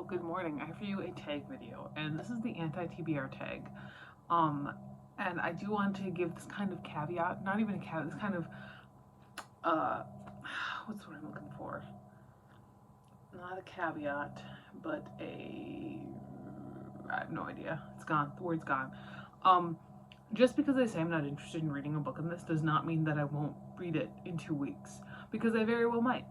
Good morning. I have for you a tag video, and this is the anti-TBR tag. Um, and I do want to give this kind of caveat, not even a caveat, this kind of, uh, what's what I'm looking for? Not a caveat, but I have no idea. It's gone. The word's gone. Um, just because I say I'm not interested in reading a book in this does not mean that I won't read it in 2 weeks, because I very well might.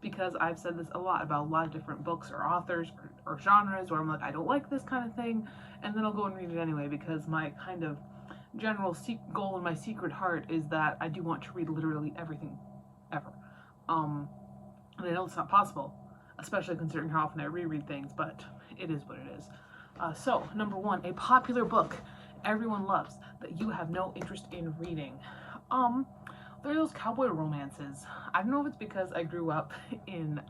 Because I've said this a lot about a lot of different books or authors or genres where I'm like, I don't like this kind of thing, and then I'll go and read it anyway because my kind of general goal in my secret heart is that I do want to read literally everything ever. Um, and I know it's not possible, especially considering how often I reread things, but it is what it is. So, number one, a popular book everyone loves that you have no interest in reading. Um, there are those cowboy romances. I don't know if it's because I grew up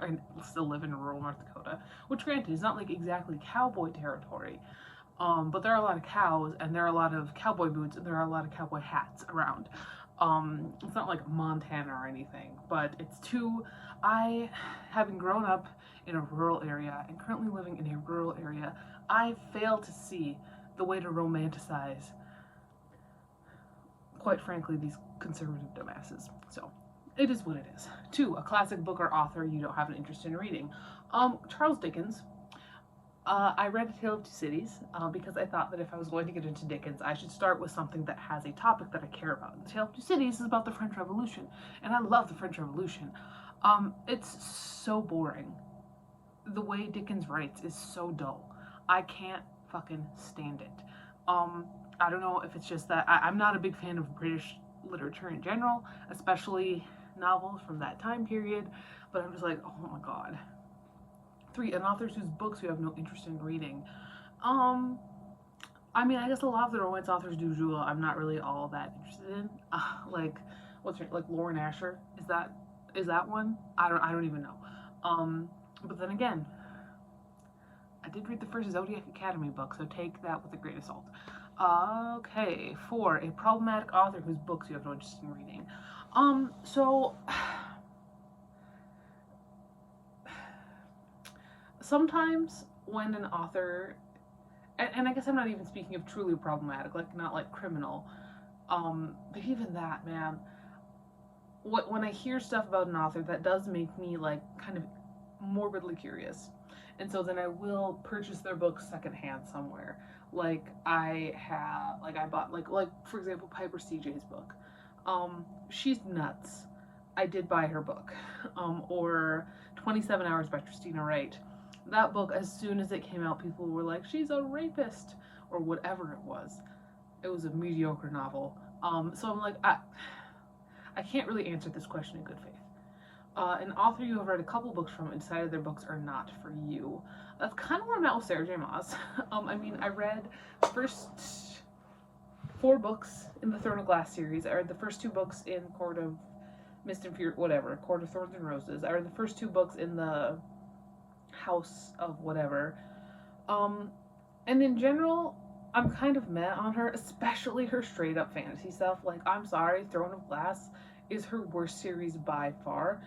or still live in rural North Dakota, which granted is not like exactly cowboy territory. But there are a lot of cows, and there are a lot of cowboy boots, and there are a lot of cowboy hats around. It's not like Montana or anything, but having grown up in a rural area and currently living in a rural area, I fail to see the way to romanticize, quite frankly, these conservative dumbasses. So, it is what it is. Two, a classic book or author you don't have an interest in reading. Charles Dickens. I read A Tale of Two Cities because I thought that if I was going to get into Dickens, I should start with something that has a topic that I care about. The Tale of Two Cities is about the French Revolution, and I love the French Revolution. It's so boring. The way Dickens writes is so dull. I can't fucking stand it. I don't know if it's just that I'm not a big fan of British literature in general, especially novels from that time period, but I'm just like, oh my god. Three, an author whose books you have no interest in reading. Um, I mean, I guess a lot of the romance authors du jour I'm not really all that interested in. Like, like Lauren Asher? Is that one? I don't even know. But then again, I did read the first Zodiac Academy book, so take that with a grain of salt. Okay, four, a problematic author whose books you have no interest in reading. So sometimes when an author, and I guess I'm not even speaking of truly problematic, like not like criminal, but even that, man, when I hear stuff about an author, that does make me like kind of morbidly curious. And so then I will purchase their books secondhand somewhere. I bought like for example Piper CJ's book. She's nuts. I did buy her book. Or 27 Hours by Christina Wright. That book, as soon as it came out, people were like, she's a rapist, or whatever it was. It was a mediocre novel. So I'm like, I can't really answer this question in good faith. An author you have read a couple books from and decided their books are not for you. That's kind of where I'm at with Sarah J. Maas. I mean, I read the first 4 books in the Throne of Glass series. I read the first 2 books in Court of Mist and Fury, whatever, Court of Thorns and Roses. I read the first 2 books in the House of whatever. And in general, I'm kind of meh on her, especially her straight up fantasy stuff. Like, I'm sorry, Throne of Glass is her worst series by far.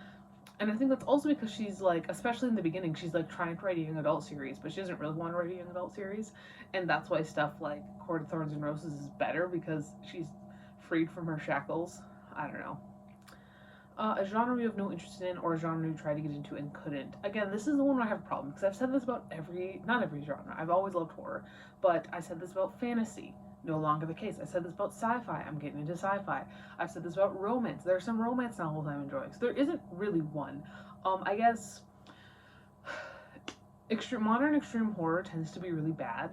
And I think that's also because she's like, especially in the beginning, she's like trying to write a young adult series, but she doesn't really want to write a young adult series. And that's why stuff like Court of Thorns and Roses is better, because she's freed from her shackles. I don't know. A genre you have no interest in, or a genre you tried to get into and couldn't. Again, this is the one where I have a problem, because I've said this about not every genre. I've always loved horror, but I said this about fantasy. No longer the case. I said this about sci-fi. I'm getting into sci-fi. I've said this about romance. There are some romance novels I'm enjoying. So there isn't really one. I guess modern extreme horror tends to be really bad.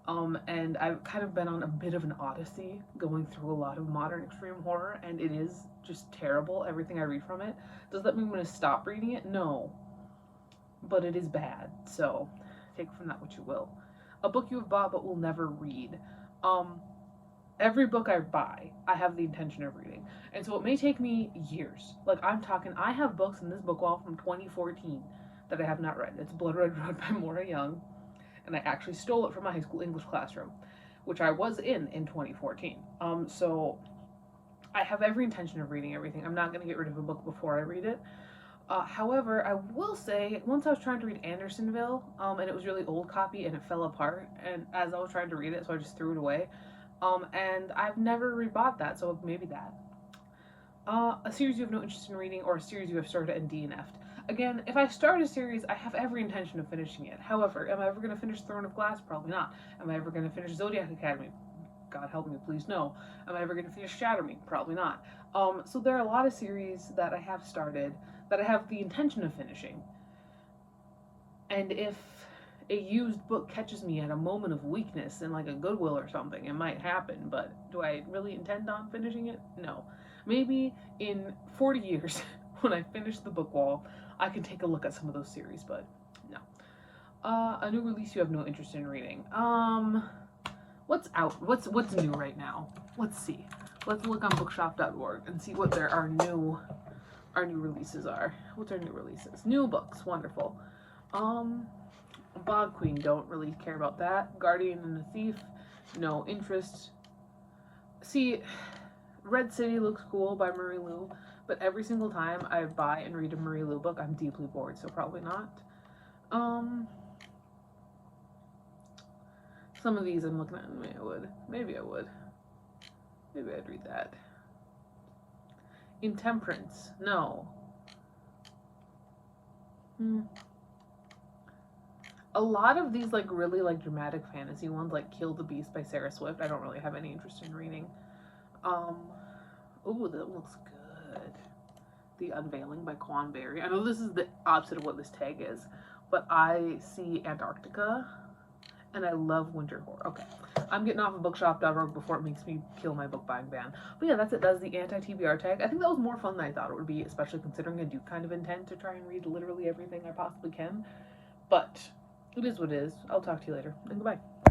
And I've kind of been on a bit of an odyssey going through a lot of modern extreme horror, and it is just terrible, everything I read from it. Does that mean I'm going to stop reading it? No. But it is bad, so take from that what you will. A book you have bought but will never read. Every book I buy, I have the intention of reading. And so it may take me years. Like, I'm talking, I have books in this book wall from 2014 that I have not read. It's Blood Red Road by Maura Young, and I actually stole it from my high school English classroom, which I was in 2014. So I have every intention of reading everything. I'm not going to get rid of a book before I read it. However, I will say, once I was trying to read Andersonville, and it was really old copy and it fell apart, and as I was trying to read it, so I just threw it away. And I've never rebought that, so maybe that. A series you have no interest in reading, or a series you have started and DNF'd. Again, if I start a series, I have every intention of finishing it. However, am I ever going to finish Throne of Glass? Probably not. Am I ever going to finish Zodiac Academy? God help me, please no. Am I ever going to finish Shatter Me? Probably not. So there are a lot of series that I have started that I have the intention of finishing. And if a used book catches me at a moment of weakness in like a Goodwill or something, it might happen, but do I really intend on finishing it? No. Maybe in 40 years, when I finish the book wall, I can take a look at some of those series, but no. A new release you have no interest in reading. What's out? What's new right now? Let's see. Let's look on bookshop.org and see what our new releases are. What's our new releases? New books, wonderful. Bog Queen, don't really care about that. Guardian and the Thief, no interest. See, Red City looks cool by Marie Lu, but every single time I buy and read a Marie Lu book, I'm deeply bored, so probably not. Some of these I'm looking at, maybe I would. Maybe I would. Maybe I'd read that. Intemperance, no. A lot of these like really like dramatic fantasy ones, like Kill the Beast by Sarah Swift, I don't really have any interest in reading. Ooh, that looks good. The Unveiling by Quan Berry. I know this is the opposite of what this tag is, but I see Antarctica and I love winter horror. Okay, I'm getting off of bookshop.org before it makes me kill my book buying ban. But yeah, that's it. That's the anti-TBR tag. I think that was more fun than I thought it would be, especially considering I do kind of intend to try and read literally everything I possibly can. But it is what it is. I'll talk to you later, and goodbye.